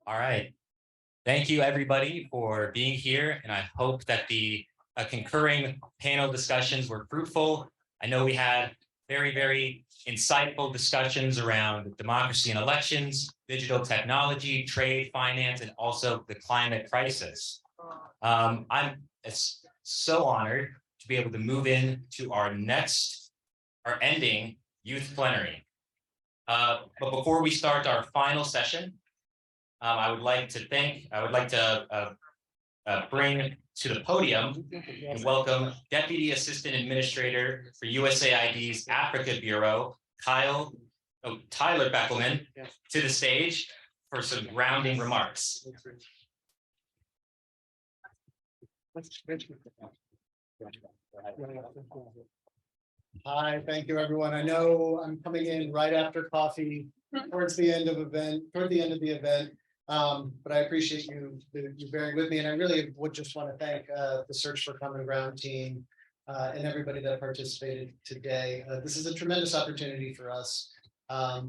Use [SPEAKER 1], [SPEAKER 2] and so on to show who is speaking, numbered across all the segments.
[SPEAKER 1] All right. Thank you, everybody, for being here. And I hope that the concurring panel discussions were fruitful. I know we had very, very insightful discussions around democracy and elections, digital technology, trade, finance, and also the climate crisis. I'm so honored to be able to move into our ending youth plenary. But before we start our final session, I would like to bring to the podium and welcome Deputy Assistant Administrator for USAID's Africa Bureau, Tyler Beckleman, to the stage for some grounding remarks.
[SPEAKER 2] Hi, thank you, everyone. I know I'm coming in right after coffee, toward the end of the event. But I appreciate you bearing with me, and I really would just want to thank the Search for Common Ground team and everybody that participated today. This is a tremendous opportunity for us.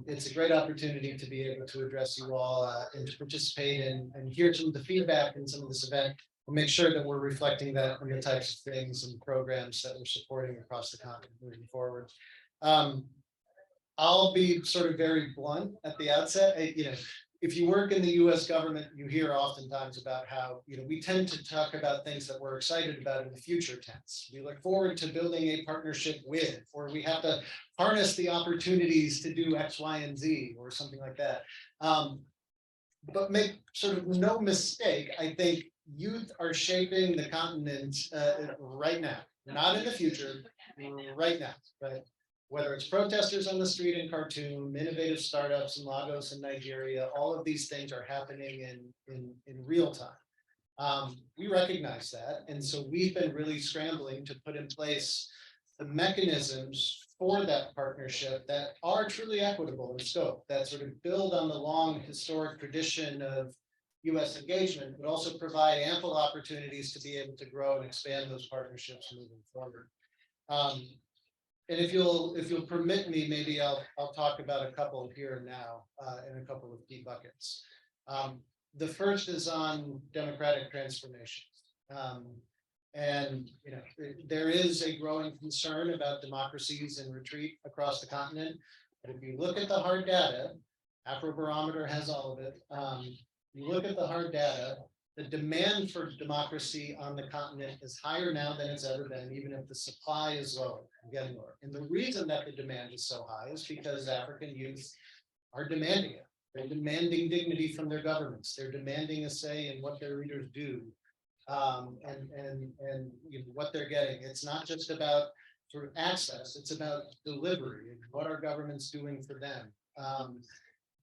[SPEAKER 2] It's a great opportunity to be able to address you all and to participate and hear some of the feedback in some of this event. We'll make sure that we're reflecting that in the types of things and programs that we're supporting across the continent moving forward. I'll be sort of very blunt at the outset. If you work in the U.S. government, you hear oftentimes about how we tend to talk about things that we're excited about in the future tense. We look forward to building a partnership with, or we have to harness the opportunities to do X, Y, and Z, or something like that. But make sort of no mistake, I think youth are shaping the continent right now, not in the future, right now, right? Whether it's protesters on the street in Khartoum, innovative startups in Lagos and Nigeria, all of these things are happening in real time. We recognize that, and so we've been really scrambling to put in place the mechanisms for that partnership that are truly equitable in scope, that sort of build on the long historic tradition of U.S. engagement, but also provide ample opportunities to be able to grow and expand those partnerships moving forward. And if you'll permit me, maybe I'll talk about a couple here and now and a couple of key buckets. The first is on democratic transformations. And there is a growing concern about democracies in retreat across the continent. But if you look at the hard data, Afrobarometer has all of it. You look at the hard data, the demand for democracy on the continent is higher now than it's ever been, even if the supply is lower, getting lower. And the reason that the demand is so high is because African youth are demanding it. They're demanding dignity from their governments. They're demanding a say in what their leaders do and what they're getting. It's not just about sort of access, it's about delivery and what our government's doing for them.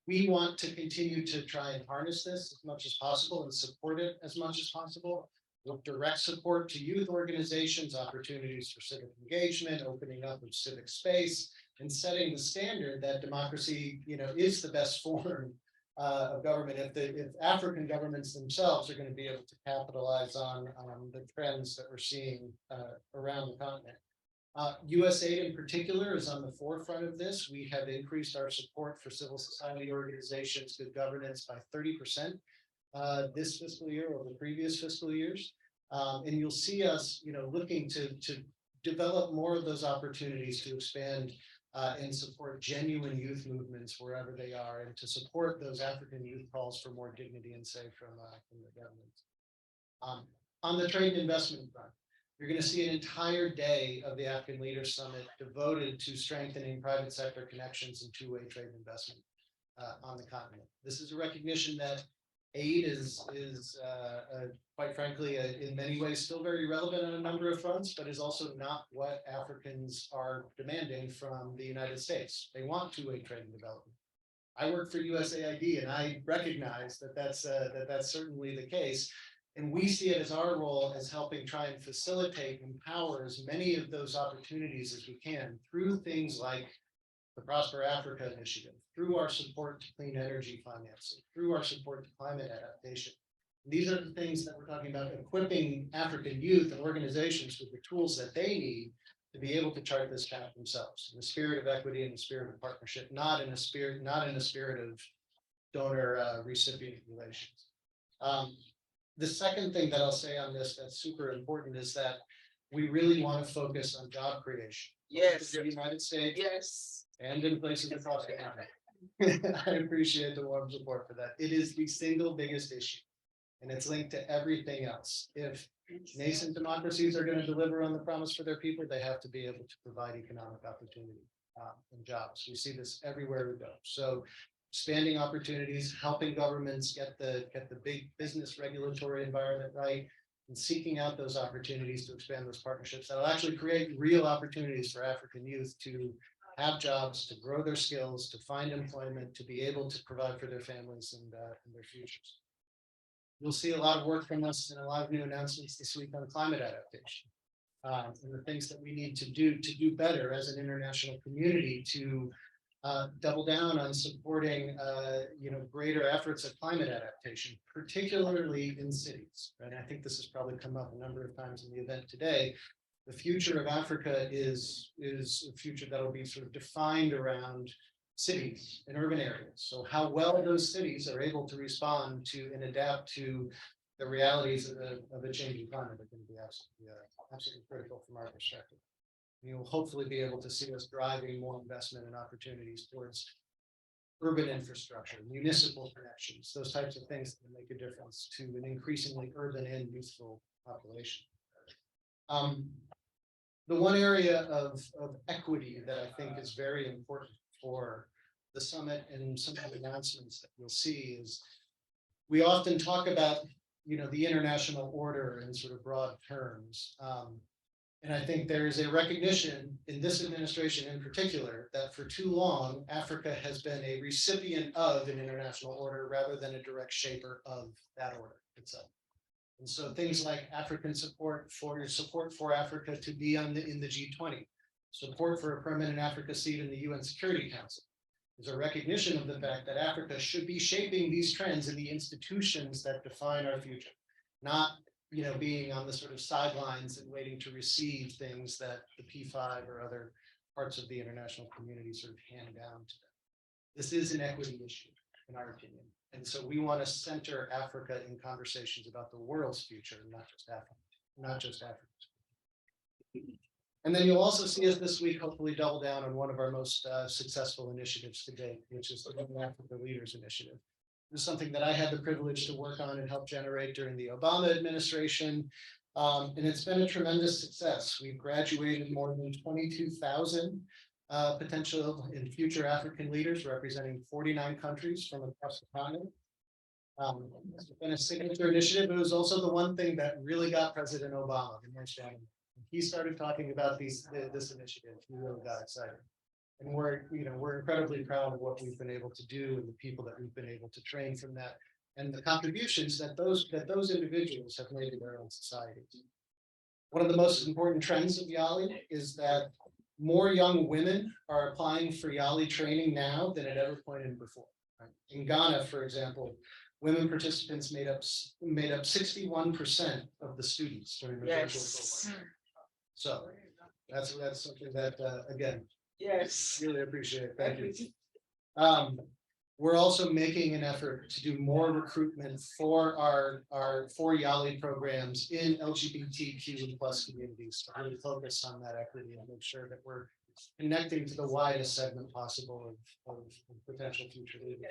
[SPEAKER 2] We want to continue to try and harness this as much as possible and support it as much as possible with direct support to youth organizations, opportunities for civic engagement, opening up of civic space, and setting the standard that democracy, is the best form of government. If African governments themselves are going to be able to capitalize on the trends that we're seeing around the continent. USAID in particular is on the forefront of this. We have increased our support for civil society organizations, good governance by 30% this fiscal year over previous fiscal years. And you'll see us, looking to develop more of those opportunities to expand and support genuine youth movements wherever they are, and to support those African youth calls for more dignity and say from the government. On the trade and investment front, you're going to see an entire day of the African Leaders Summit devoted to strengthening private sector connections and two-way trade investment on the continent. This is a recognition that aid is quite frankly, in many ways, still very relevant on a number of fronts, but is also not what Africans are demanding from the United States. They want two-way trade and development. I work for USAID, and I recognize that that's certainly the case. And we see it as our role as helping try and facilitate and empower as many of those opportunities as we can through things like the Prosper Africa Initiative, through our support to clean energy financing, through our support to climate adaptation. And these are the things that we're talking about, equipping African youth and organizations with the tools that they need to be able to chart this path themselves in the spirit of equity and the spirit of partnership, not in a spirit of donor recipient relations. The second thing that I'll say on this that's super important is that we really want to focus on job creation.
[SPEAKER 3] Yes.
[SPEAKER 2] In the United States
[SPEAKER 3] Yes.
[SPEAKER 2] and in places across the country. I appreciate the warm support for that. It is the single biggest issue. And it's linked to everything else. If nascent democracies are going to deliver on the promise for their people, they have to be able to provide economic opportunity and jobs. We see this everywhere we go. So expanding opportunities, helping governments get the big business regulatory environment right, and seeking out those opportunities to expand those partnerships that'll actually create real opportunities for African youth to have jobs, to grow their skills, to find employment, to be able to provide for their families and their futures. You'll see a lot of work from us and a lot of new announcements this week on climate adaptation. And the things that we need to do better as an international community to double down on supporting greater efforts at climate adaptation, particularly in cities. And I think this has probably come up a number of times in the event today. The future of Africa is a future that will be sort of defined around cities and urban areas. So how well those cities are able to respond to and adapt to the realities of a changing climate are going to be absolutely critical from our perspective. You'll hopefully be able to see us driving more investment and opportunities towards urban infrastructure, municipal connections, those types of things that make a difference to an increasingly urban and youthful population. The one area of equity that I think is very important for the summit and some of the announcements that you'll see is we often talk about the international order in sort of broad terms. And I think there is a recognition in this administration in particular that for too long, Africa has been a recipient of an international order rather than a direct shaper of that order itself. And so things like African support for Africa to be in the G20, support for a permanent Africa seat in the UN Security Council, is a recognition of the fact that Africa should be shaping these trends in the institutions that define our future, not being on the sort of sidelines and waiting to receive things that the P5 or other parts of the international community sort of hand down to them. This is an equity issue, in our opinion. And so we want to center Africa in conversations about the world's future, not just Africa's. And then you'll also see us this week, hopefully double down on one of our most successful initiatives to date, which is the Young Africa Leaders Initiative. This is something that I had the privilege to work on and help generate during the Obama administration. And it's been a tremendous success. We've graduated more than 22,000 potential and future African leaders representing 49 countries from across the continent. It's been a signature initiative. It was also the one thing that really got President Obama. He started talking about this initiative. He really got excited. And we're incredibly proud of what we've been able to do and the people that we've been able to train from that and the contributions that those individuals have made to their own societies. One of the most important trends of YALI is that more young women are applying for YALI training now than at every point in before. Right? In Ghana, for example, women participants made up 61% of the students during the virtual cohort. So that's something that again,
[SPEAKER 3] yes,
[SPEAKER 2] really appreciate. Thank you. We're also making an effort to do more recruitment for our YALI programs in LGBTQ+ communities to really focus on that equity and make sure that we're connecting to the widest segment possible of potential future leaders.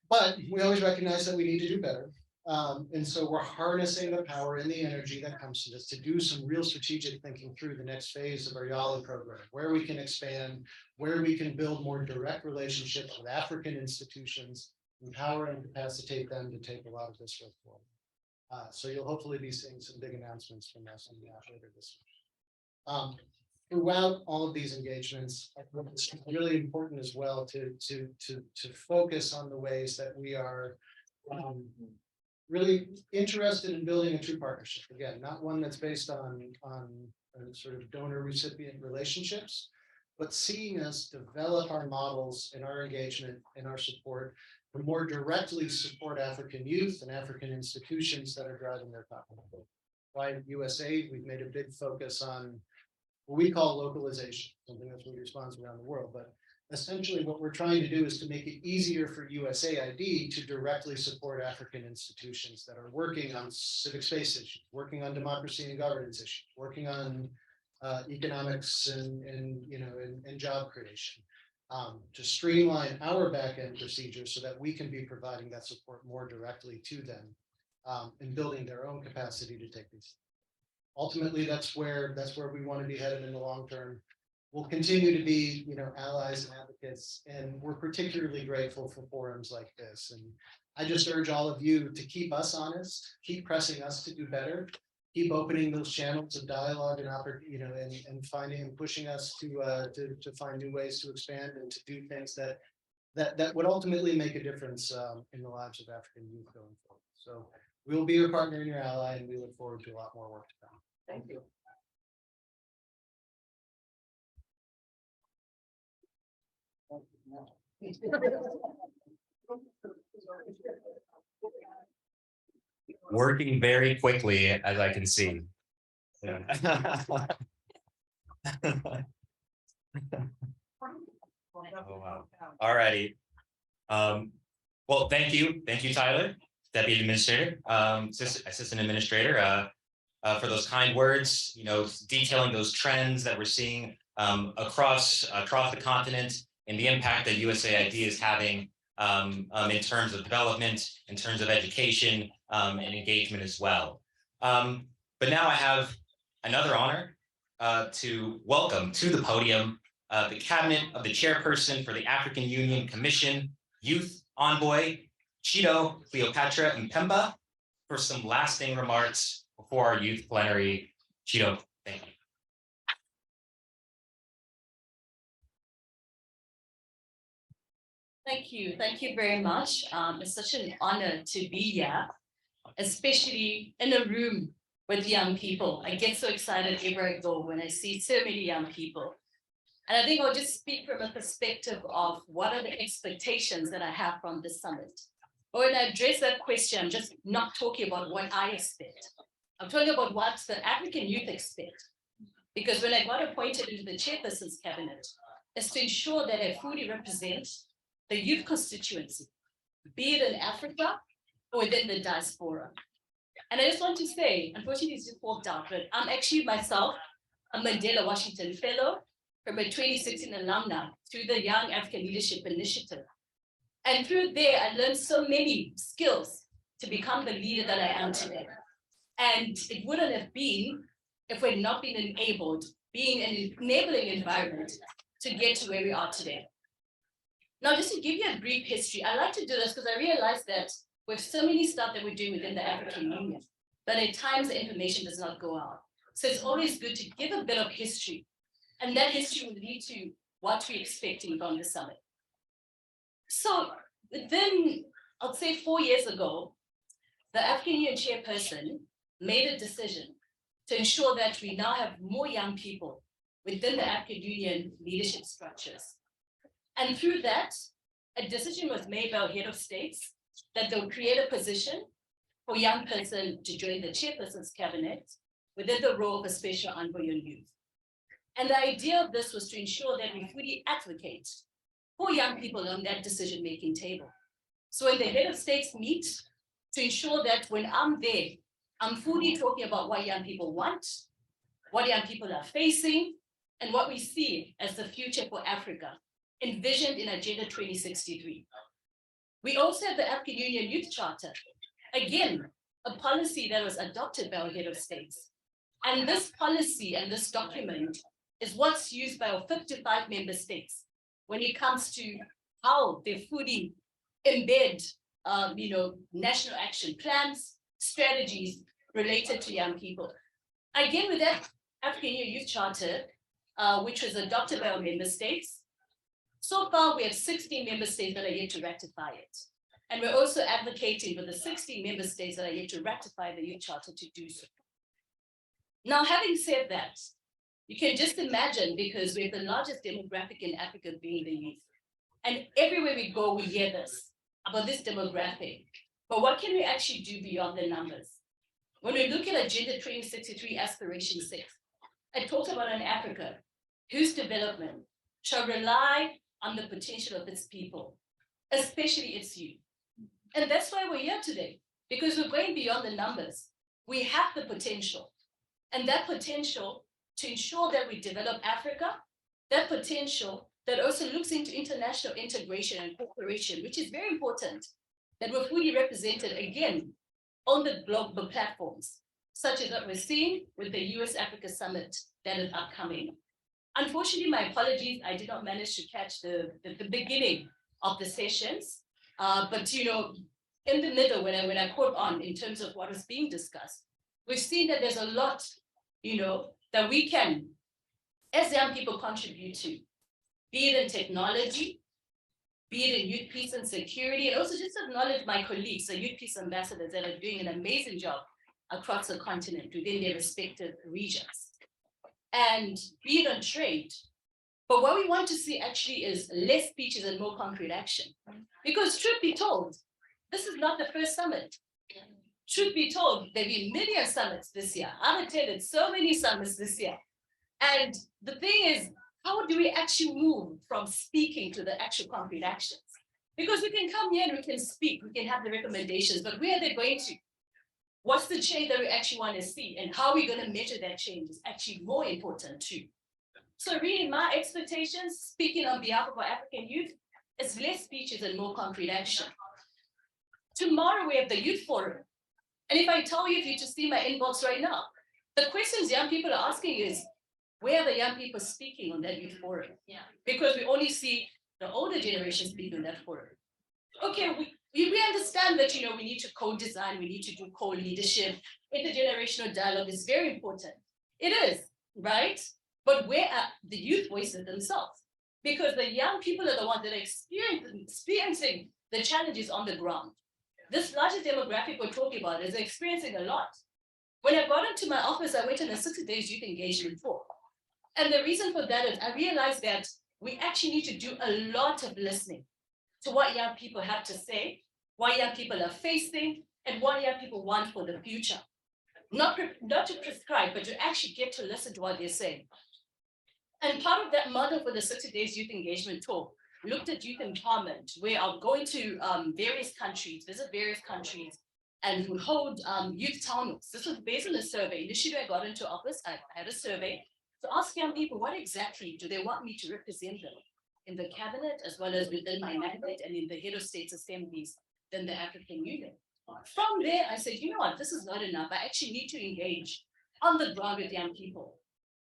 [SPEAKER 2] But we always recognize that we need to do better. And so we're harnessing the power and the energy that comes to this to do some real strategic thinking through the next phase of our YALI program, where we can expand, where we can build more direct relationships with African institutions, empower and capacitate them to take a lot of this work forward. So you'll hopefully be seeing some big announcements from us on that later this week. Throughout all of these engagements, I think it's really important as well to focus on the ways that we are really interested in building a true partnership. Again, not one that's based on sort of donor-recipient relationships, but seeing us develop our models and our engagement and our support to more directly support African youth and African institutions that are driving their economy. By USAID, we've made a big focus on what we call localization, something that's really responds around the world, but essentially what we're trying to do is to make it easier for USAID to directly support African institutions that are working on civic space issues, working on democracy and governance issues, working on economics and job creation. To streamline our back-end procedures so that we can be providing that support more directly to them and building their own capacity to take these. Ultimately, that's where we want to be headed in the long term. We'll continue to be, allies and advocates, and we're particularly grateful for forums like this. And I just urge all of you to keep us honest, keep pressing us to do better, keep opening those channels of dialogue and and finding and pushing us to find new ways to expand and to do things that would ultimately make a difference in the lives of African youth going forward. So we will be your partner and your ally, and we look forward to a lot more work to come. Thank you.
[SPEAKER 1] Working very quickly, as I can see. Yeah. Oh, wow. All righty. Well, thank you, Tyler, Deputy Administrator, Assistant Administrator, for those kind words. Detailing those trends that we're seeing across the continent and the impact that USAID is having in terms of development, in terms of education, and engagement as well. But now I have another honor to welcome to the podium the Cabinet of the Chairperson for the African Union Commission Youth Envoy, Chido, Cleopatra, Mpemba, for some lasting remarks before our Youth Plenary. Chido, thank you.
[SPEAKER 3] Thank you very much. It's such an honor to be here, especially in a room with young people. I get so excited everywhere I go when I see so many young people. And I think I'll just speak from a perspective of what are the expectations that I have from this summit. But when I address that question, I'm just not talking about what I expect. I'm talking about what the African youth expect. Because when I got appointed into the Chairperson's cabinet, is to ensure that I fully represent the youth constituency, be it in Africa or within the diaspora. And I just want to say, unfortunately, it's just walked out, but I'm actually myself a Mandela Washington Fellow from a 2016 alumna through the Young African Leadership Initiative. And through there, I learned so many skills to become the leader that I am today. And it wouldn't have been if we'd not been enabled, being an enabling environment to get to where we are today. Now, just to give you a brief history, I like to do this because I realize that with so many stuff that we're doing within the African Union, but at times the information does not go out. So it's always good to give a bit of history. And that history will lead to what we're expecting from the summit. So within, I'll say 4 years ago, the African Union Chairperson made a decision to ensure that we now have more young people within the African Union leadership structures. And through that, a decision was made by our head of states that they'll create a position for a young person to join the Chairperson's cabinet within the role of a special envoy on youth. And the idea of this was to ensure that we fully advocate for young people on that decision-making table. So when the head of states meet, to ensure that when I'm there, I'm fully talking about what young people want, what young people are facing, and what we see as the future for Africa, envisioned in Agenda 2063. We also have the African Union Youth Charter, again, a policy that was adopted by our head of states. And this policy and this document is what's used by our 55 member states when it comes to how they fully embed national action plans, strategies related to young people. Again, with that African Union Youth Charter, which was adopted by our member states, so far we have 16 member states that are yet to ratify it. And we're also advocating for the 16 member states that are yet to ratify the Youth Charter to do so. Now, having said that, you can just imagine, because we have the largest demographic in Africa being the youth. And everywhere we go, we hear this, about this demographic. But what can we actually do beyond the numbers? When we look at Agenda 2063 Aspiration 6, it talks about an Africa whose development shall rely on the potential of its people, especially its youth. And that's why we're here today, because we're going beyond the numbers. We have the potential, and that potential to ensure that we develop Africa, that potential that also looks into international integration and cooperation, which is very important, that we're fully represented again on the global platforms, such as what we're seeing with the US-Africa Summit that is upcoming. Unfortunately, my apologies, I did not manage to catch the beginning of the sessions, but in the middle, when I caught on in terms of what was being discussed, we've seen that there's a lot, that we can, as young people, contribute to, be it in technology, be it in youth peace and security, and also just acknowledge my colleagues, the youth peace ambassadors that are doing an amazing job across the continent within their respective regions, and be it on trade. But what we want to see actually is less speeches and more concrete action. Because truth be told, this is not the first summit. Truth be told, there have been million summits this year. I've attended so many summits this year. And the thing is, how do we actually move from speaking to the actual concrete actions? Because we can come here and we can speak, we can have the recommendations, but where are they going to? What's the change that we actually want to see? And how are we going to measure that change is actually more important too. So really my expectations, speaking on behalf of our African youth, is less speeches and more concrete action. Tomorrow we have the Youth Forum. And if I tell you, if you just see my inbox right now, the questions young people are asking is, where are the young people speaking on that Youth Forum? Yeah. Because we only see the older generation speaking on that forum. Okay, we understand that, we need to co-design, we need to do co-leadership, intergenerational dialogue is very important. It is, right? But where are the youth voices themselves? Because the young people are the ones that are experiencing the challenges on the ground. This larger demographic we're talking about is experiencing a lot. When I got into my office, I went on a 60 days youth engagement talk. And the reason for that is I realized that we actually need to do a lot of listening to what young people have to say, what young people are facing, and what young people want for the future. Not to prescribe, but to actually get to listen to what they're saying. And part of that model for the 60 days youth engagement talk looked at youth empowerment, where I'll go into various countries, visit various countries, and we hold youth town halls. This was based on a survey. Initially, I got into office, I had a survey to ask young people, what exactly do they want me to represent them in the cabinet, as well as within my mandate and in the head of states assemblies, then the African Union. From there, I said, you know what, this is not enough. I actually need to engage on the ground with young people.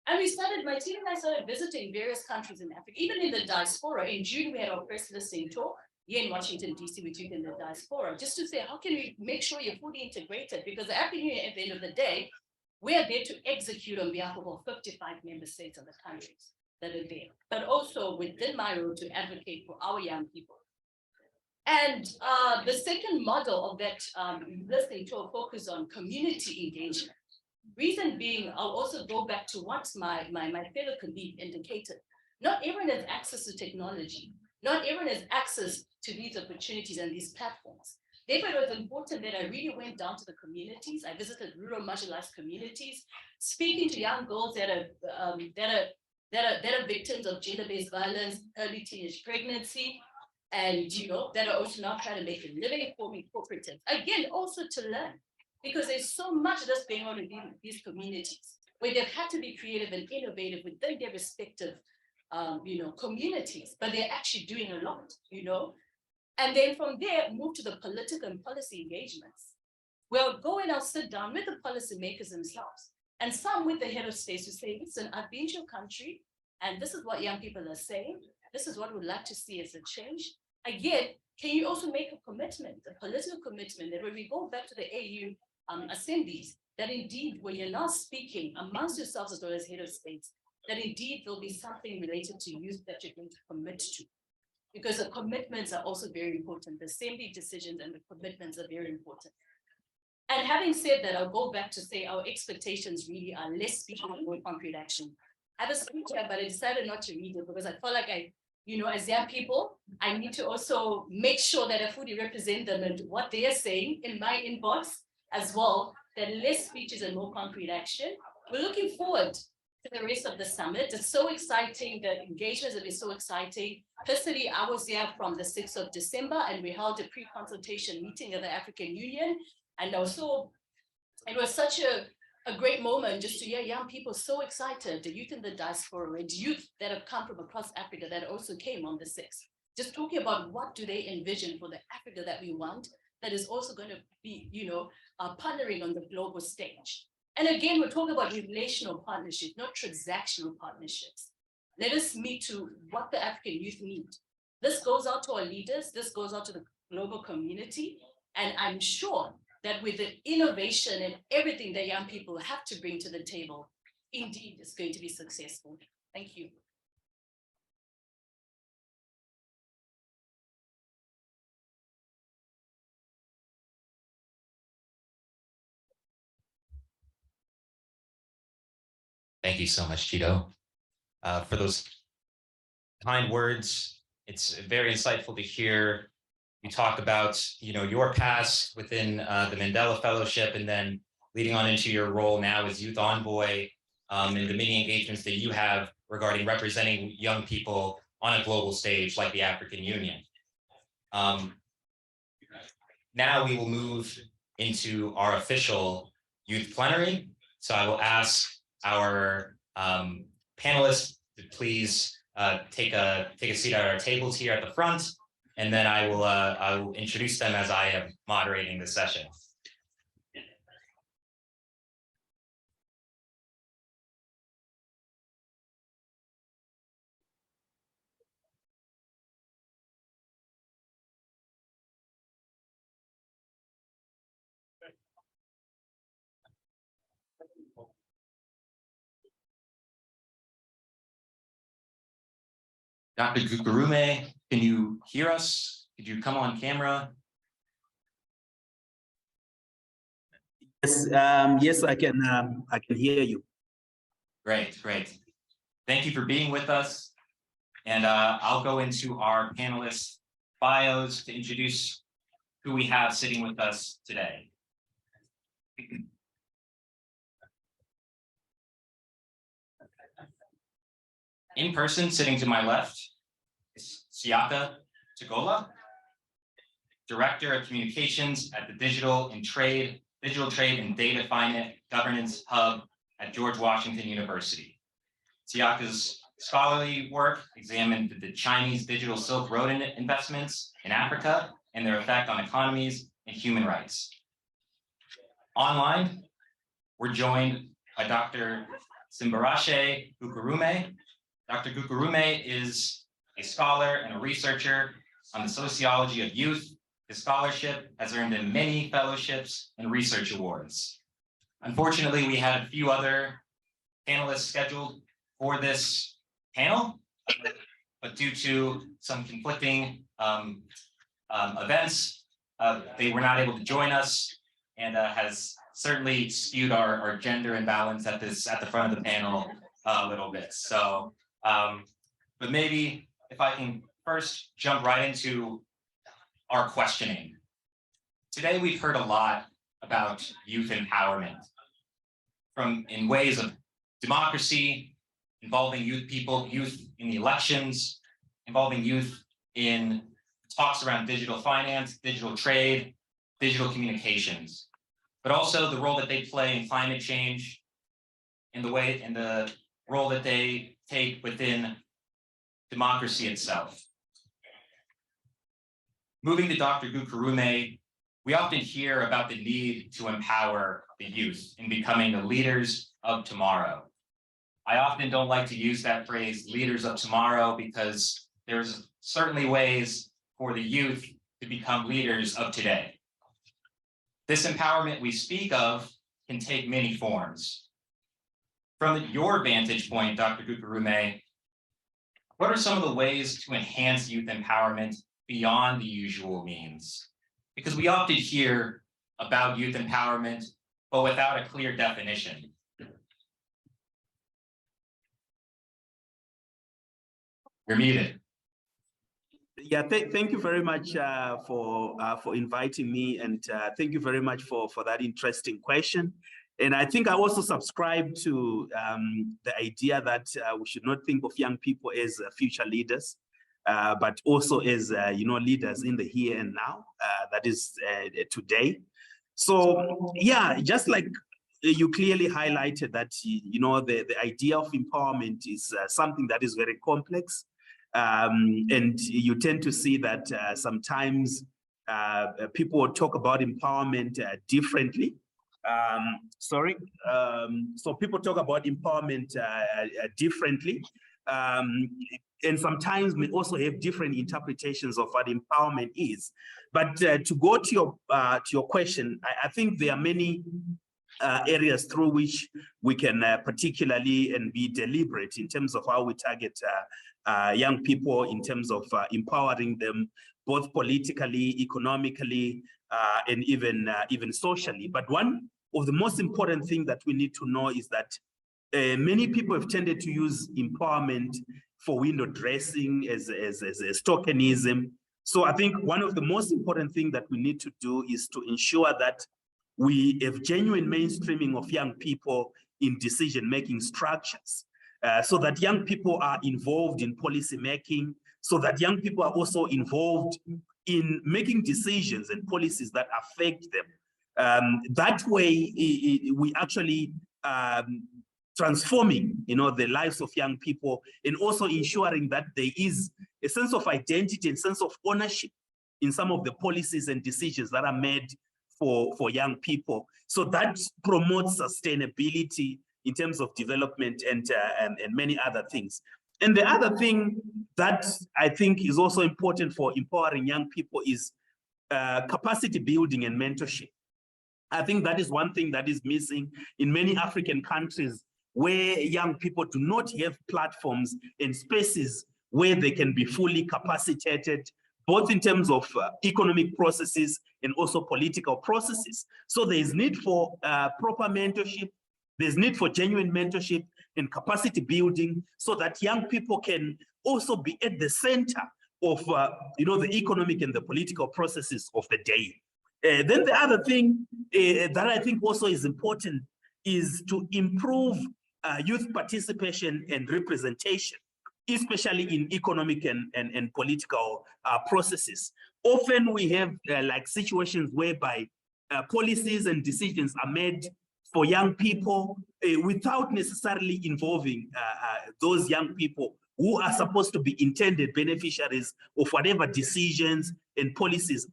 [SPEAKER 3] And my team and I started visiting various countries in Africa, even in the diaspora. In June, we had our first listening talk here in Washington, DC, with youth in the diaspora, just to say, how can we make sure you're fully integrated? Because the African Union, at the end of the day, we are there to execute on behalf of all 55 member states of the countries that are there, but also within my role to advocate for our young people. And the second model of that listening talk focus on community engagement. Reason being, I'll also go back to what my fellow colleague indicated. Not everyone has access to technology. Not everyone has access to these opportunities and these platforms. Therefore, it was important that I really went down to the communities. I visited rural marginalized communities, speaking to young girls that are victims of gender-based violence, early teenage pregnancy, and that are also now trying to make a living, forming cooperatives. Again, also to learn, because there's so much that's going on in these communities where they've had to be creative and innovative within their respective communities, but they're actually doing a lot, And then from there, move to the political and policy engagements. We'll go and I'll sit down with the policymakers themselves, and some with the head of states who say, listen, I've been to your country, and this is what young people are saying. This is what we'd like to see as a change. Again, can you also make a commitment, a political commitment, that when we go back to the AU assemblies, that indeed, when you're now speaking amongst yourselves as well as head of states, that indeed there'll be something related to youth that you're going to commit to. Because the commitments are also very important. The assembly decisions and the commitments are very important. And having said that, I'll go back to say our expectations really are less speaking and more concrete action. I have a speech here, but I decided not to read it because I felt like as young people, I need to also make sure that I fully represent them and what they are saying in my inbox as well, that less speeches and more concrete action. We're looking forward to the rest of the summit. It's so exciting. The engagements have been so exciting. Personally, I was there from the 6th of December and we held a pre-consultation meeting of the African Union. And also, it was such a great moment just to hear young people so excited, the youth in the diaspora and youth that have come from across Africa that also came on the 6th. Just talking about what do they envision for the Africa that we want, that is also going to be, partnering on the global stage. And again, we're talking about relational partnerships, not transactional partnerships. Let us meet to what the African youth need. This goes out to our leaders, this goes out to the global community. And I'm sure that with the innovation and everything that young people have to bring to the table, indeed, it's going to be successful. Thank you.
[SPEAKER 1] Thank you so much, Chido, for those kind words. It's very insightful to hear you talk about, your past within the Mandela Fellowship, and then leading on into your role now as Youth Envoy, and the many engagements that you have regarding representing young people on a global stage like the African Union. Now we will move into our official Youth Plenary. So I will ask our panelists to please take a seat at our tables here at the front, and then I will introduce them as I am moderating the session. Dr. Gukurume, can you hear us? Could you come on camera?
[SPEAKER 4] Yes, yes, I can hear you.
[SPEAKER 1] Great. Thank you for being with us. And I'll go into our panelists' bios to introduce who we have sitting with us today. In person, sitting to my left, is Siaka Togola, Director of Communications at the Digital Trade and Data Finance Governance Hub at George Washington University. Siaka's scholarly work examined the Chinese digital Silk Road investments in Africa and their effect on economies and human rights. Online, we're joined by Dr. Simbarashe Gukurume. Dr. Gukurume is a scholar and a researcher on the sociology of youth. His scholarship has earned him many fellowships and research awards. Unfortunately, we had a few other panelists scheduled for this panel, but due to some conflicting events, they were not able to join us, and has certainly skewed our gender imbalance at the front of the panel a little bit. So, but maybe if I can first jump right into our questioning. Today, we've heard a lot about youth empowerment, in ways of democracy, involving youth in the elections, involving youth in talks around digital finance, digital trade, digital communications, but also the role that they play in climate change, and the role that they take within democracy itself. Moving to Dr. Gukurume, we often hear about the need to empower the youth in becoming the leaders of tomorrow. I often don't like to use that phrase, leaders of tomorrow, because there's certainly ways for the youth to become leaders of today. This empowerment we speak of can take many forms. From your vantage point, Dr. Gukurume, what are some of the ways to enhance youth empowerment beyond the usual means? Because we often hear about youth empowerment, but without a clear definition. You're muted.
[SPEAKER 4] Yeah, thank you very much for inviting me, and thank you very much for that interesting question. And I think I also subscribe to the idea that we should not think of young people as future leaders, but also as leaders in the here and now. That is today. So yeah, just like you clearly highlighted that the idea of empowerment is something that is very complex, and you tend to see that sometimes people talk about empowerment differently. So people talk about empowerment differently, and sometimes we also have different interpretations of what empowerment is. But to go to your question, I think there are many areas through which we can particularly and be deliberate in terms of how we target young people, in terms of empowering them both politically, economically, and even socially. But one of the most important things that we need to know is that many people have tended to use empowerment for window dressing as tokenism. So I think one of the most important things that we need to do is to ensure that we have genuine mainstreaming of young people in decision-making structures, so that young people are involved in policy making, so that young people are also involved in making decisions and policies that affect them. That way, we actually transforming, the lives of young people, and also ensuring that there is a sense of identity and sense of ownership in some of the policies and decisions that are made for young people. So that promotes sustainability in terms of development and many other things. And the other thing that I think is also important for empowering young people is capacity building and mentorship. I think that is one thing that is missing in many African countries, where young people do not have platforms and spaces where they can be fully capacitated, both in terms of economic processes and also political processes. So there is need for proper mentorship. There's need for genuine mentorship and capacity building, so that young people can also be at the center of the economic and the political processes of the day. Then the other thing that I think also is important is to improve youth participation and representation, especially in economic and political processes. Often we have like situations whereby policies and decisions are made for young people without necessarily involving those young people who are supposed to be intended beneficiaries of whatever decisions and policies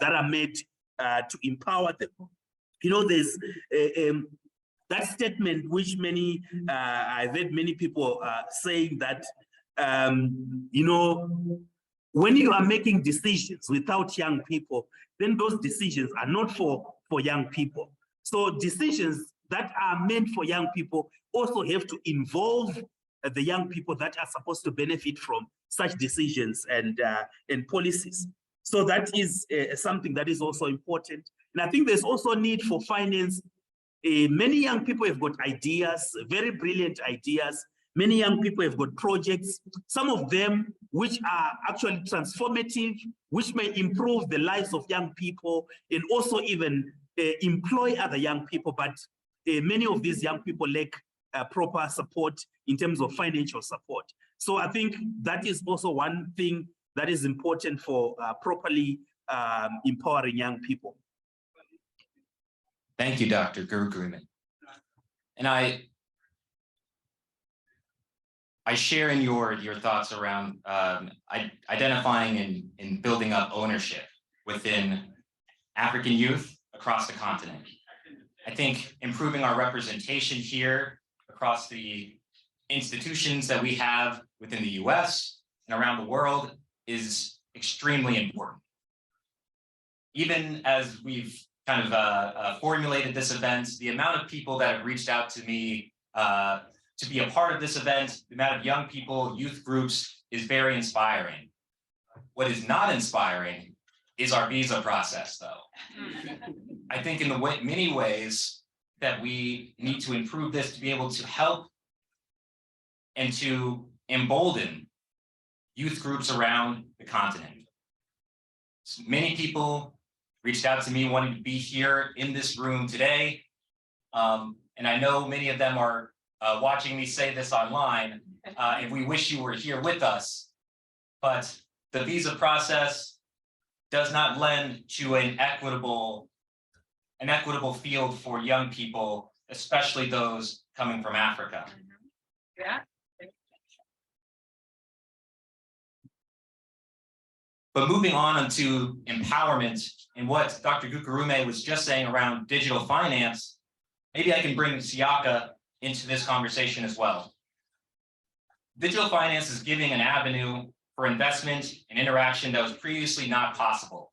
[SPEAKER 4] that are made to empower them. There's that statement which I've heard many people saying that, when you are making decisions without young people, then those decisions are not for young people. So decisions that are meant for young people also have to involve the young people that are supposed to benefit from such decisions and policies. So that is something that is also important. And I think there's also need for finance. Many young people have got ideas, very brilliant ideas. Many young people have got projects, some of them which are actually transformative, which may improve the lives of young people and also even employ other young people. But many of these young people lack proper support in terms of financial support. So I think that is also one thing that is important for properly empowering young people.
[SPEAKER 1] Thank you, Dr. Gukurume. And I share in your thoughts around identifying and building up ownership within African youth across the continent. I think improving our representation here across the institutions that we have within the US and around the world is extremely important. Even as we've kind of formulated this event, the amount of people that have reached out to me to be a part of this event, the amount of young people, youth groups, is very inspiring. What is not inspiring is our visa process, though. I think in many ways that we need to improve this to be able to help and to embolden youth groups around the continent. So many people reached out to me wanting to be here in this room today. And I know many of them are watching me say this online, and we wish you were here with us. But the visa process does not lend to an equitable field for young people, especially those coming from Africa.
[SPEAKER 5] Yeah.
[SPEAKER 1] But moving on to empowerment and what Dr. Gukurume was just saying around digital finance, maybe I can bring Siaka into this conversation as well. Digital finance is giving an avenue for investment and interaction that was previously not possible.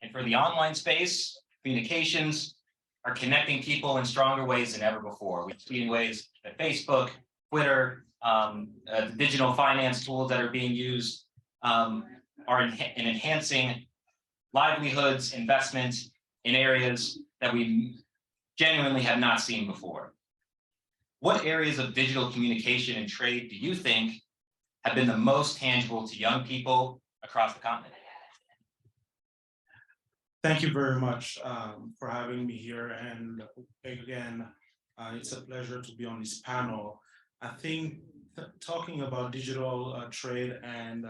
[SPEAKER 1] And for the online space, communications are connecting people in stronger ways than ever before. We've seen ways that Facebook, Twitter, the digital finance tools that are being used are enhancing livelihoods, investment in areas that we genuinely have not seen before. What areas of digital communication and trade do you think have been the most tangible to young people across the continent?
[SPEAKER 6] Thank you very much for having me here. And again, it's a pleasure to be on this panel. I think talking about digital trade and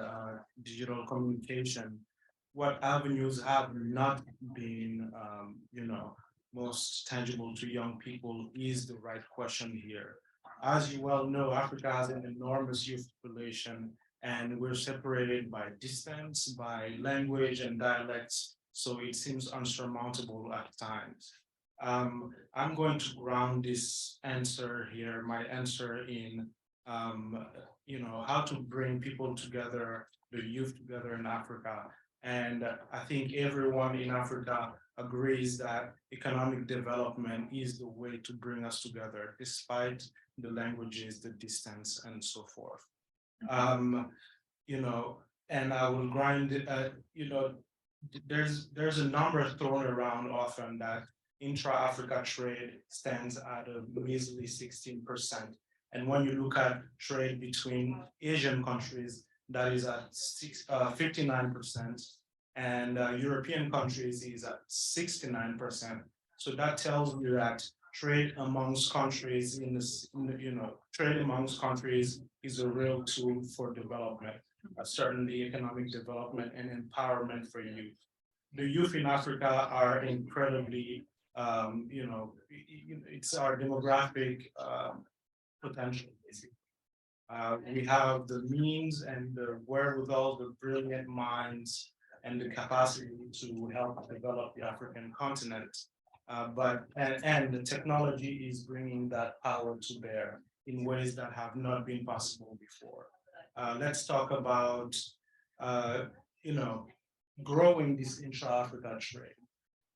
[SPEAKER 6] digital communication, what avenues have not been, most tangible to young people is the right question here. As you well know, Africa has an enormous youth population, and we're separated by distance, by language and dialects. So it seems unsurmountable at times. I'm going to ground this answer here, my answer in, how to bring people together, the youth together in Africa. And I think everyone in Africa agrees that economic development is the way to bring us together, despite the languages, the distance, and so forth. And I will grind it, there's a number thrown around often that intra-Africa trade stands at a measly 16%. And when you look at trade between Asian countries, that is at 59%, and European countries is at 69%. So that tells you that trade amongst countries trade amongst countries is a real tool for development. Certainly economic development and empowerment for youth. The youth in Africa are incredibly, it's our demographic potential. We have the means and the wherewithal, the brilliant minds, and the capacity to help develop the African continent. And the technology is bringing that power to bear in ways that have not been possible before. Let's talk about, growing this intra-Africa trade.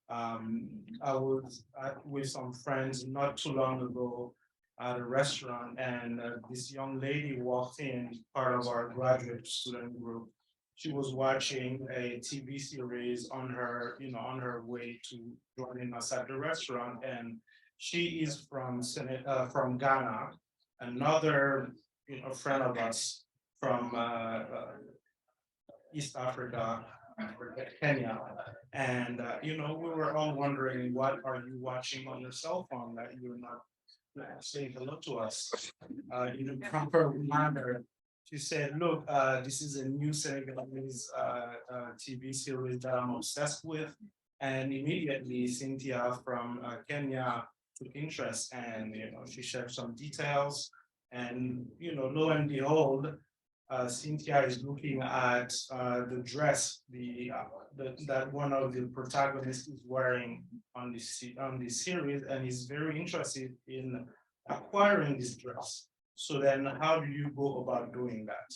[SPEAKER 6] I was with some friends not too long ago at a restaurant, and this young lady walked in, part of our graduate student group. She was watching a TV series on her way to joining us at the restaurant, and she is from Ghana. Another friend of us from East Africa, Kenya, and we were all wondering, what are you watching on your cell phone that you're not saying hello to us in a proper manner? She said, look, this is a new Senegalese TV series that I'm obsessed with. And immediately Cynthia from Kenya took interest, and she shared some details. And lo and behold, Cynthia is looking at the dress that one of the protagonists is wearing on this series, and is very interested in acquiring this dress. So then how do you go about doing that?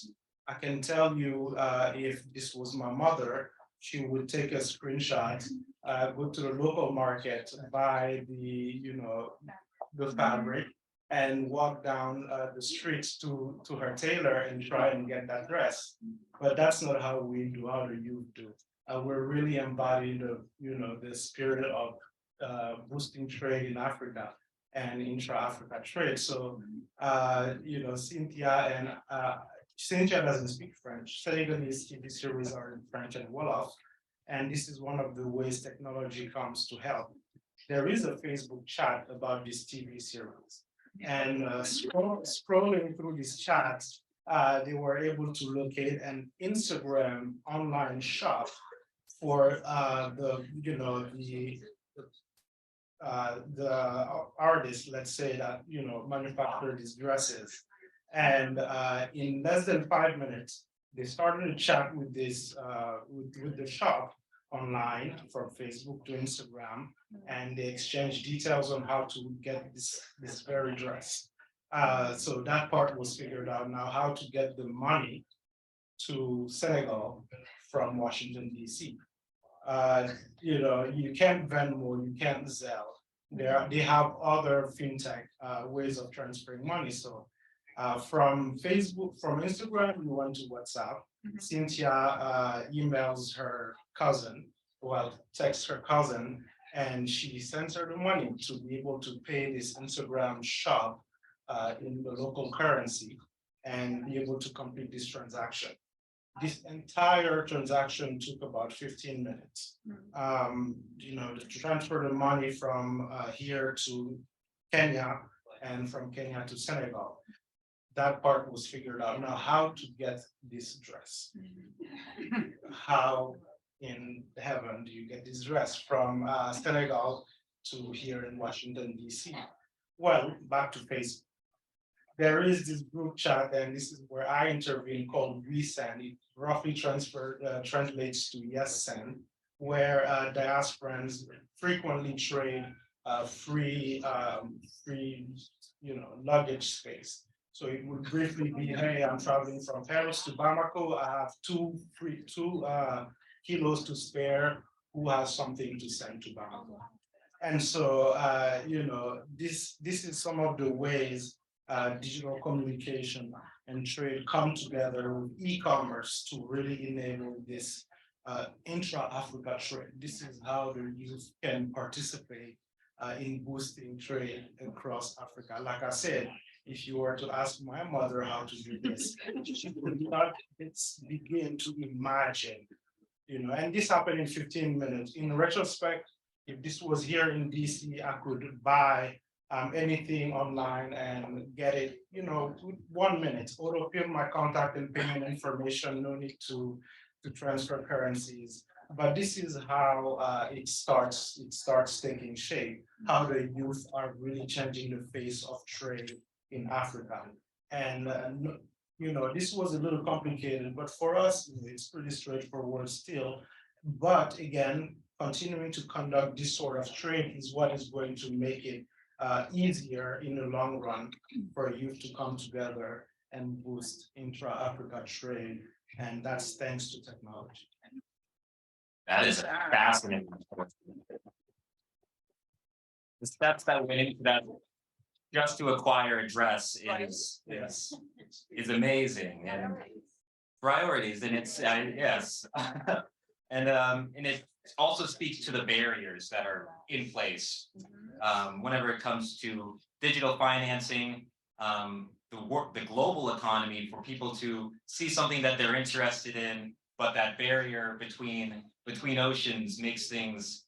[SPEAKER 6] I can tell you, if this was my mother, she would take a screenshot, go to the local market, buy the fabric, and walk down the street to her tailor and try and get that dress. But that's not how we do, how the youth do. We're really embodying the spirit of boosting trade in Africa and intra-Africa trade. So, Cynthia doesn't speak French. Senegalese TV series are in French and Wolof. And this is one of the ways technology comes to help. there is a Facebook chat about this TV series. And scrolling through these chats, they were able to locate an Instagram online shop for the artists, let's say, that manufacture these dresses. And in less than 5 minutes, they started a chat with this with the shop online from Facebook to Instagram, and they exchanged details on how to get this very dress. So that part was figured out. Now, how to get the money to Senegal from Washington, DC. You can't Venmo, you can't Zelle. They have other fintech ways of transferring money. So from Facebook, from Instagram, we went to WhatsApp. Cynthia emails her cousin, texts her cousin, and she sends her the money to be able to pay this Instagram shop in the local currency and be able to complete this transaction. This entire transaction took about 15 minutes. To transfer the money from here to Kenya and from Kenya to Senegal. That part was figured out. Now, how to get this dress? How in heaven do you get this dress from Senegal to here in Washington, DC? Well, back to Facebook. There is this group chat, and this is where I intervene, called WeSend. It roughly translates to Yes Send, where diasporans frequently trade free luggage space. So it would briefly be, hey, I'm traveling from Paris to Bamako. I have two kilos to spare. Who has something to send to Bamako? And so, this is some of the ways digital communication and trade come together with e-commerce to really enable this intra-Africa trade. This is how the youth can participate in boosting trade across Africa. Like I said, if you were to ask my mother how to do this, she could not begin to imagine, and this happened in 15 minutes. In retrospect, if this was here in DC, I could buy anything online and get it, with 1 minute, autofill my contact and payment information, no need to transfer currencies. But this is how it starts taking shape, how the youth are really changing the face of trade in Africa. And this was a little complicated, but for us, it's pretty straightforward still. But again, continuing to conduct this sort of trade is what is going to make it easier in the long run for youth to come together and boost intra-Africa trade. And that's thanks to technology.
[SPEAKER 1] That is fascinating. The steps that went into that just to acquire a dress is amazing, and priorities, and it's yes. And it also speaks to the barriers that are in place whenever it comes to digital financing, the global economy, for people to see something that they're interested in, but that barrier between oceans makes things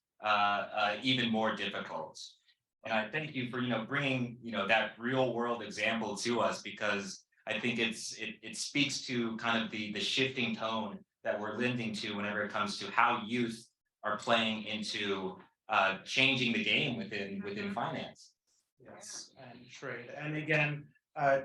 [SPEAKER 1] even more difficult. And I thank you for bringing that real world example to us, because I think it speaks to kind of the shifting tone that we're lending to whenever it comes to how youth are playing into changing the game within finance.
[SPEAKER 6] Yes, and trade. And again,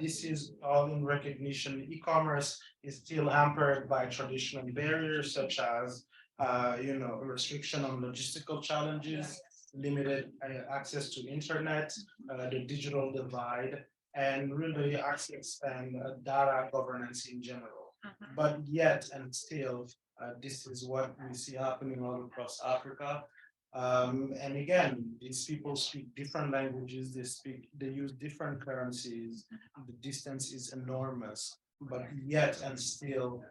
[SPEAKER 6] this is all in recognition. E-commerce is still hampered by traditional barriers such as restriction on logistical challenges, limited access to internet, the digital divide, and really access and data governance in general. But yet and still, this is what we see happening all across Africa. And again, these people speak different languages, they use different currencies, the distance is enormous, but yet and still,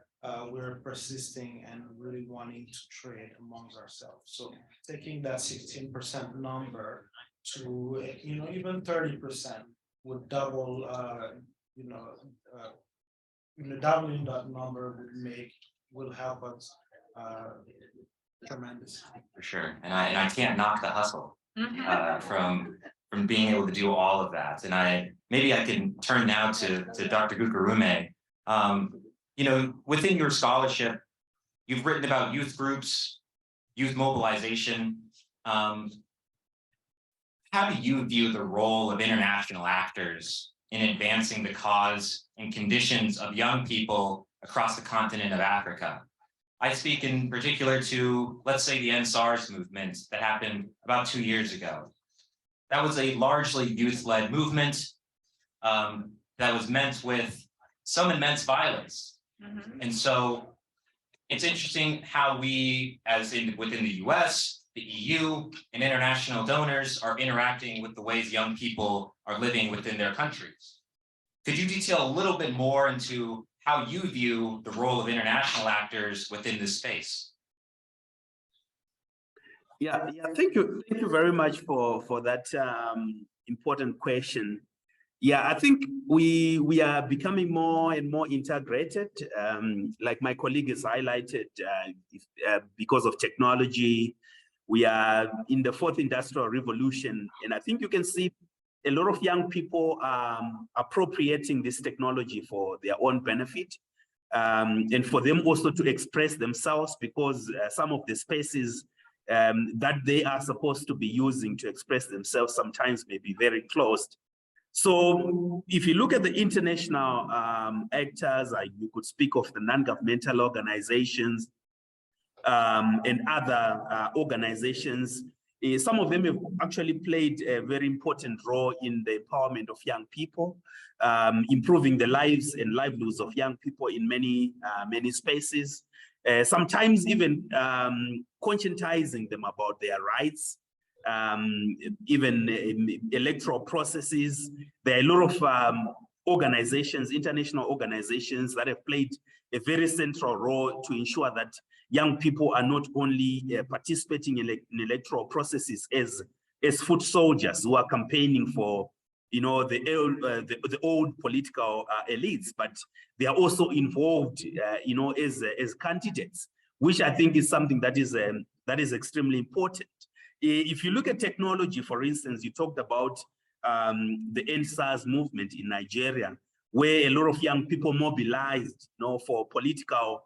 [SPEAKER 6] we're persisting and really wanting to trade amongst ourselves. So taking that 16% number to even 30% would double, doubling that number will help us tremendously.
[SPEAKER 1] For sure, and I can't knock the hustle. from being able to do all of that. And maybe I can turn now to Dr. Gukurume. You know, within your scholarship, you've written about youth groups, youth mobilization. How do you view the role of international actors in advancing the cause and conditions of young people across the continent of Africa? I speak in particular to, let's say, the End SARS movement that happened about 2 years ago. That was a largely youth-led movement that was met with some immense violence. And so it's interesting how we, within the US, the EU, and international donors are interacting with the ways young people are living within their countries. Could you detail a little bit more into how you view the role of international actors within this space?
[SPEAKER 4] Yeah, thank you very much for that important question. Yeah, I think we are becoming more and more integrated, like my colleague has highlighted, because of technology. We are in the fourth industrial revolution, and I think you can see a lot of young people appropriating this technology for their own benefit, and for them also to express themselves, because some of the spaces that they are supposed to be using to express themselves sometimes may be very closed. So if you look at the international actors, you could speak of the non-governmental organizations and other organizations. Some of them have actually played a very important role in the empowerment of young people, improving the lives and livelihoods of young people in many spaces. Sometimes even conscientizing them about their rights, even electoral processes. There are a lot of organizations, international organizations, that have played a very central role to ensure that young people are not only participating in electoral processes as foot soldiers who are campaigning for, you know, the old political elites, but they are also involved, you know, as candidates, which I think is something that is extremely important. If you look at technology, for instance, you talked about the End SARS movement in Nigeria, where a lot of young people mobilized, you know, for political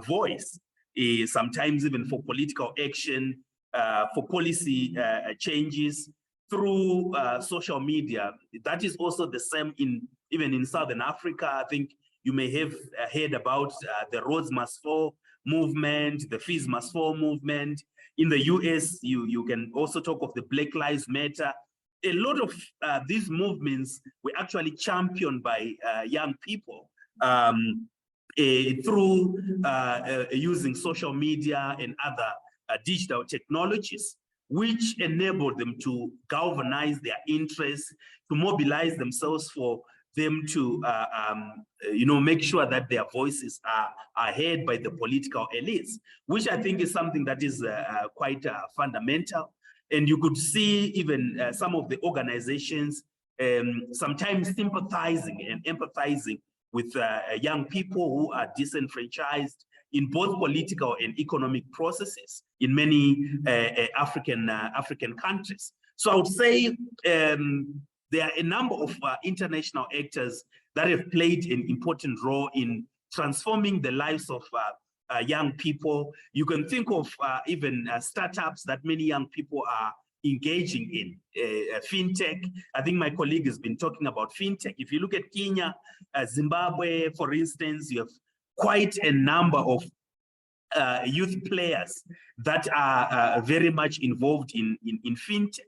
[SPEAKER 4] voice, sometimes even for political action, for policy changes through social media. That is also the same even in Southern Africa. I think you may have heard about the Roads Must Fall movement, the Fees Must Fall movement. In the US, you can also talk of the Black Lives Matter. A lot of these movements were actually championed by young people through using social media and other digital technologies, which enabled them to galvanize their interests, to mobilize themselves for them to you know, make sure that their voices are heard by the political elites, which I think is something that is quite fundamental. And you could see even some of the organizations sometimes sympathizing and empathizing with young people who are disenfranchised in both political and economic processes in many African countries. So I would say there are a number of international actors that have played an important role in transforming the lives of young people. You can think of even startups that many young people are engaging in, fintech. I think my colleague has been talking about fintech. If you look at Kenya, Zimbabwe, for instance, you have quite a number of youth players that are very much involved in fintech.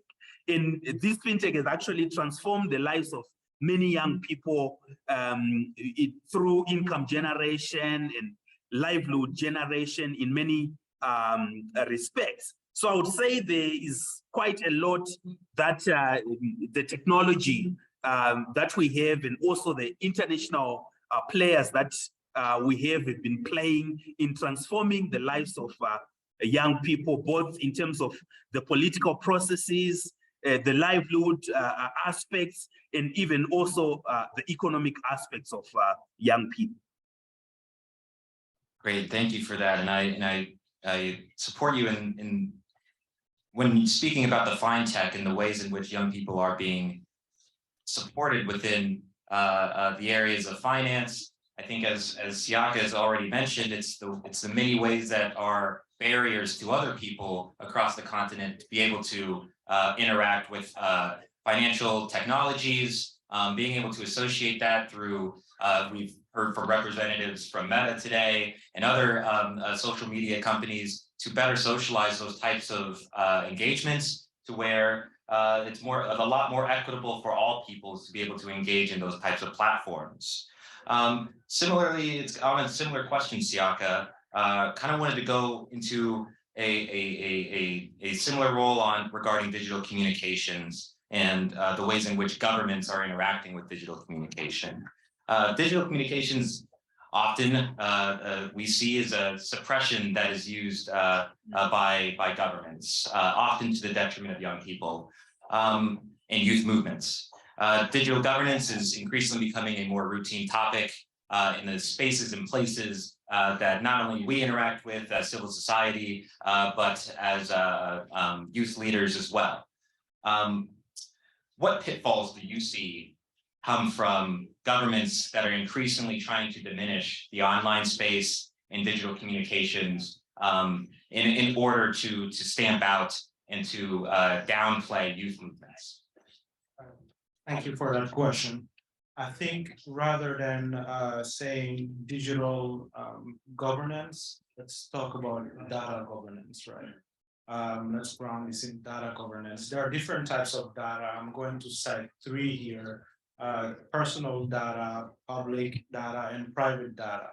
[SPEAKER 4] And this fintech has actually transformed the lives of many young people through income generation and livelihood generation in many respects. So I would say there is quite a lot that the technology that we have, and also the international players that we have been playing in transforming the lives of young people, both in terms of the political processes, the livelihood aspects, and even also the economic aspects of young people.
[SPEAKER 1] Great, thank you for that, and I support you in when speaking about the fintech and the ways in which young people are being supported within the areas of finance, I think as Siaka has already mentioned, it's the many ways that are barriers to other people across the continent to be able to interact with financial technologies, being able to associate that through, we've heard from representatives from Meta today and other social media companies to better socialize those types of engagements to where it's a lot more equitable for all peoples to be able to engage in those types of platforms. Similarly, it's on a similar question, Siaka, kind of wanted to go into a similar role on regarding digital communications and the ways in which governments are interacting with digital communication. Digital communications often we see as a suppression that is used by governments, often to the detriment of young people and youth movements. Digital governance is increasingly becoming a more routine topic in the spaces and places that not only we interact with as civil society, but as youth leaders as well. What pitfalls do you see come from governments that are increasingly trying to diminish the online space and digital communications in order to stamp out and to downplay youth movements?
[SPEAKER 6] Thank you for that question. I think rather than saying digital governance, let's talk about data governance, right? Let's ground this in data governance. There are different types of data. I'm going to cite three here: personal data, public data, and private data.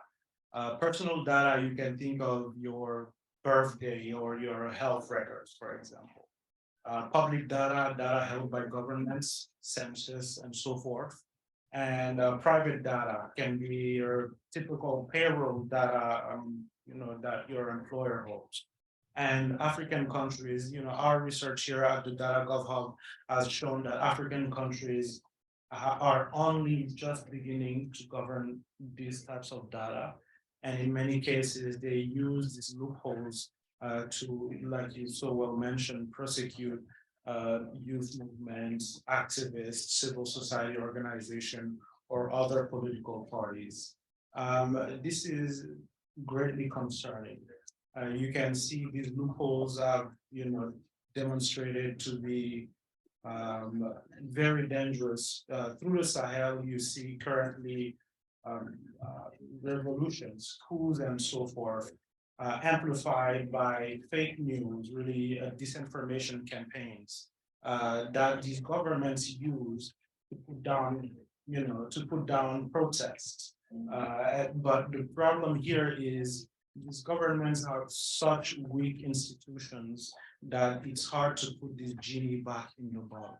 [SPEAKER 6] Personal data, you can think of your birthday or your health records, for example. Public data, data held by governments, census, and so forth. And private data can be your typical payroll data, that your employer holds. And African countries, our research here at the Data Gov Hub has shown that African countries are only just beginning to govern these types of data. And in many cases, they use these loopholes to, like you so well mentioned, prosecute youth movements, activists, civil society organization, or other political parties. This is greatly concerning. You can see these loopholes have, demonstrated to be very dangerous. Through the Sahel, you see currently revolutions, coups, and so forth, amplified by fake news, really disinformation campaigns that these governments use to put down protests. But the problem here is these governments have such weak institutions that it's hard to put this genie back in the bottle,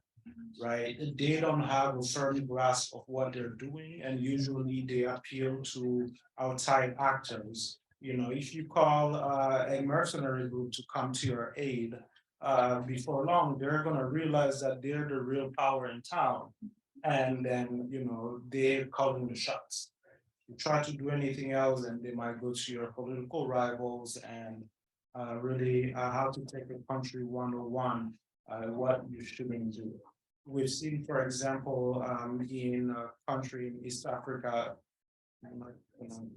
[SPEAKER 6] right? They don't have a firm grasp of what they're doing, and usually they appeal to outside actors. If you call a mercenary group to come to your aid, before long, they're gonna realize that they're the real power in town. And then, they're calling the shots. You try to do anything else and they might go to your political rivals and really how to take a country 101, what you shouldn't do. We've seen, for example, in a country in East Africa, I'm not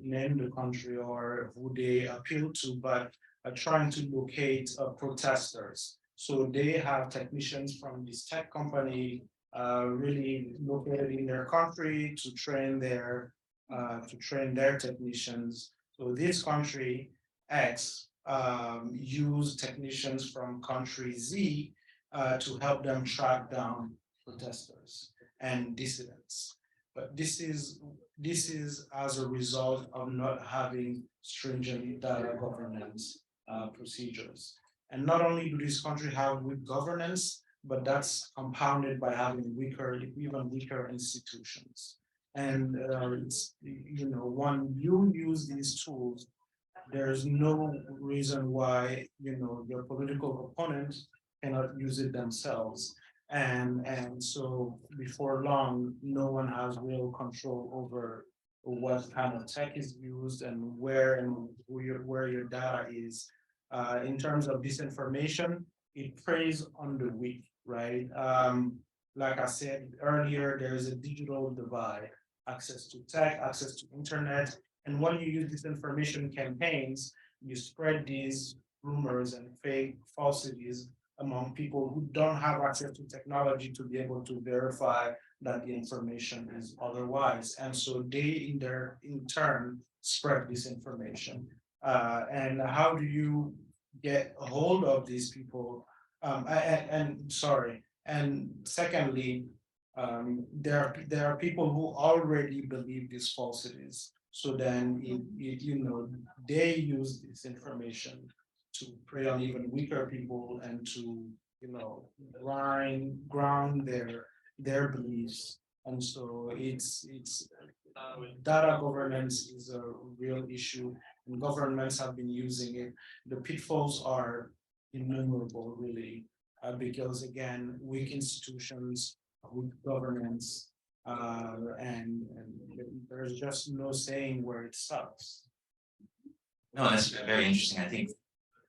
[SPEAKER 6] name the country or who they appeal to, but trying to locate protesters. So they have technicians from this tech company really located in their country to train their technicians. So this country X use technicians from country Z to help them track down protesters and dissidents. But this is as a result of not having stringent data governance procedures. And not only do these countries have weak governance, but that's compounded by having even weaker institutions. And when you use these tools, there's no reason why your political opponent cannot use it themselves. And so before long, no one has real control over what kind of tech is used and where your data is. In terms of disinformation, it preys on the weak, right? Like I said earlier, there is a digital divide, access to tech, access to internet. And when you use disinformation campaigns, you spread these rumors and fake falsities among people who don't have access to technology to be able to verify that the information is otherwise. And so they in turn spread disinformation. And how do you get a hold of these people? And secondly, there are people who already believe these falsities. So then they use this information to prey on even weaker people and to ground their beliefs. And so it's data governance is a real issue, and governments have been using it. The pitfalls are innumerable, really, because again, weak institutions, weak governance, and there's just no saying where it stops.
[SPEAKER 1] No, that's very interesting. I think,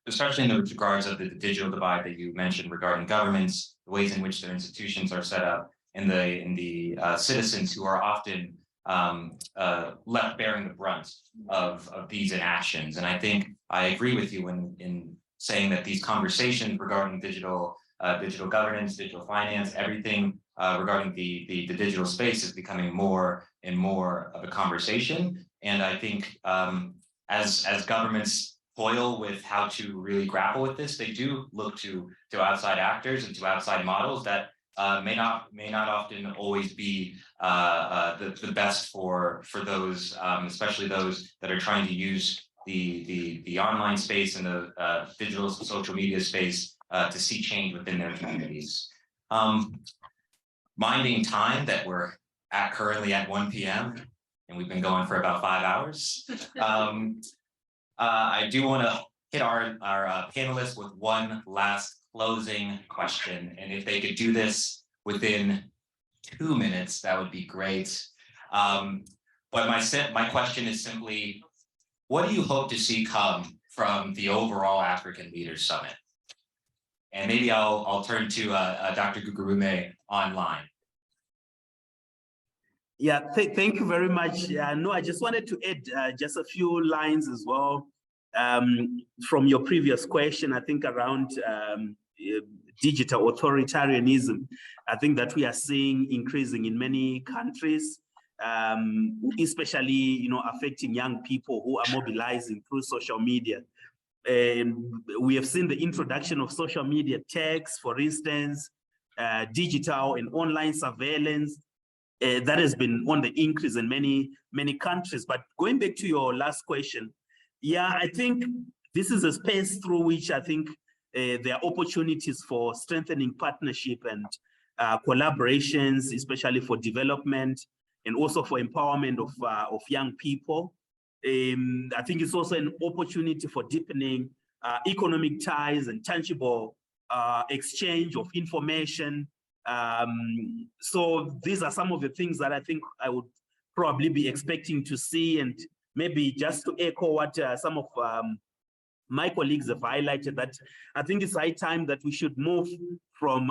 [SPEAKER 1] especially in the regards of the digital divide that you mentioned regarding governments, the ways in which their institutions are set up, and the citizens who are often left bearing the brunt of these inactions. And I think I agree with you in saying that these conversations regarding digital governance, digital finance, everything regarding the digital space is becoming more and more of a conversation. And I think as governments toil with how to really grapple with this, they do look to outside actors and to outside models that may not often always be the best for those, especially those that are trying to use the online space and the digital social media space to see change within their communities. Minding time that we're currently at 1 p.m. and we've been going for about 5 hours. I do want to hit our panelists with one last closing question, and if they could do this within 2 minutes, that would be great. But my question is simply, what do you hope to see come from the overall African Leaders Summit? And maybe I'll turn to Dr. Gukurume online.
[SPEAKER 4] Yeah, thank you very much. No, I just wanted to add just a few lines as well from your previous question, I think around digital authoritarianism. I think that we are seeing increasing in many countries, especially affecting young people who are mobilizing through social media. And we have seen the introduction of social media tags, for instance, digital and online surveillance. That has been on the increase in many countries. But going back to your last question, yeah, I think this is a space through which I think there are opportunities for strengthening partnership and collaborations, especially for development and also for empowerment of young people. I think it's also an opportunity for deepening economic ties and tangible exchange of information. So these are some of the things that I think I would probably be expecting to see. And maybe just to echo what some of my colleagues have highlighted, that I think it's high time that we should move from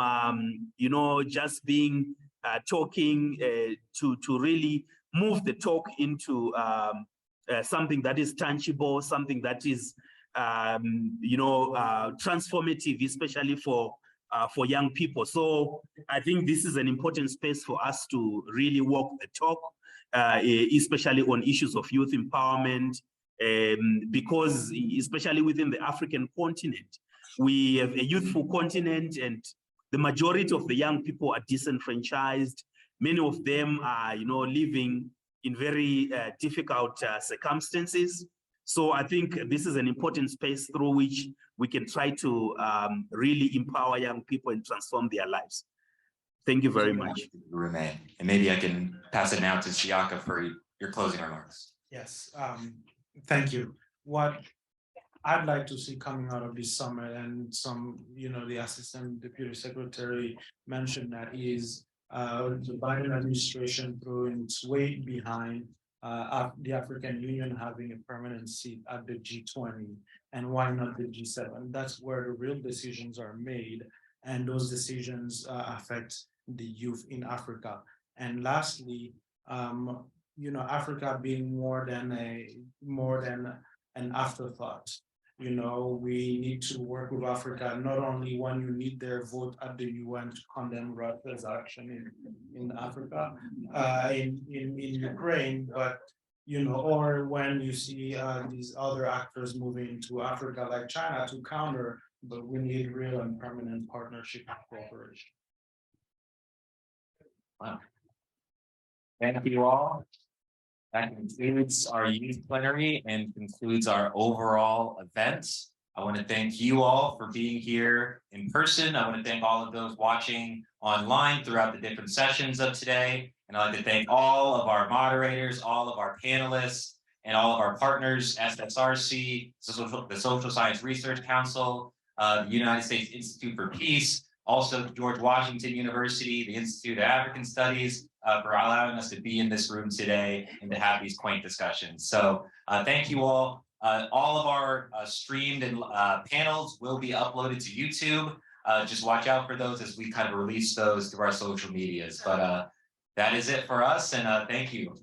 [SPEAKER 4] just being talking to really move the talk into something that is tangible, something that is transformative, especially for young people. So I think this is an important space for us to really walk the talk, especially on issues of youth empowerment, because especially within the African continent, we have a youthful continent, and the majority of the young people are disenfranchised. Many of them are, living in very difficult circumstances. So I think this is an important space through which we can try to really empower young people and transform their lives. Thank you very much.
[SPEAKER 1] And maybe I can pass it now to Siaka for your closing remarks.
[SPEAKER 6] Yes, thank you. What I'd like to see coming out of this summit, and the Assistant Deputy Secretary mentioned that, is the Biden administration throwing its weight behind the African Union having a permanent seat at the G20, and why not the G7? That's where the real decisions are made, and those decisions affect the youth in Africa. And lastly, Africa being more than an afterthought. We need to work with Africa, not only when you need their vote at the UN to condemn Russia's action in Africa, in Ukraine, but or when you see these other actors moving to Africa like China to counter, but we need real and permanent partnership and cooperation.
[SPEAKER 1] Wow. Thank you all. That concludes our youth plenary and concludes our overall event. I want to thank you all for being here in person. I want to thank all of those watching online throughout the different sessions of today. And I'd like to thank all of our moderators, all of our panelists, and all of our partners, SSRC, the Social Science Research Council, the United States Institute for Peace, also George Washington University, the Institute of African Studies, for allowing us to be in this room today and to have these quaint discussions. So thank you all. All of our streamed and panels will be uploaded to YouTube. Just watch out for those as we kind of release those through our social medias. But that is it for us, and thank you.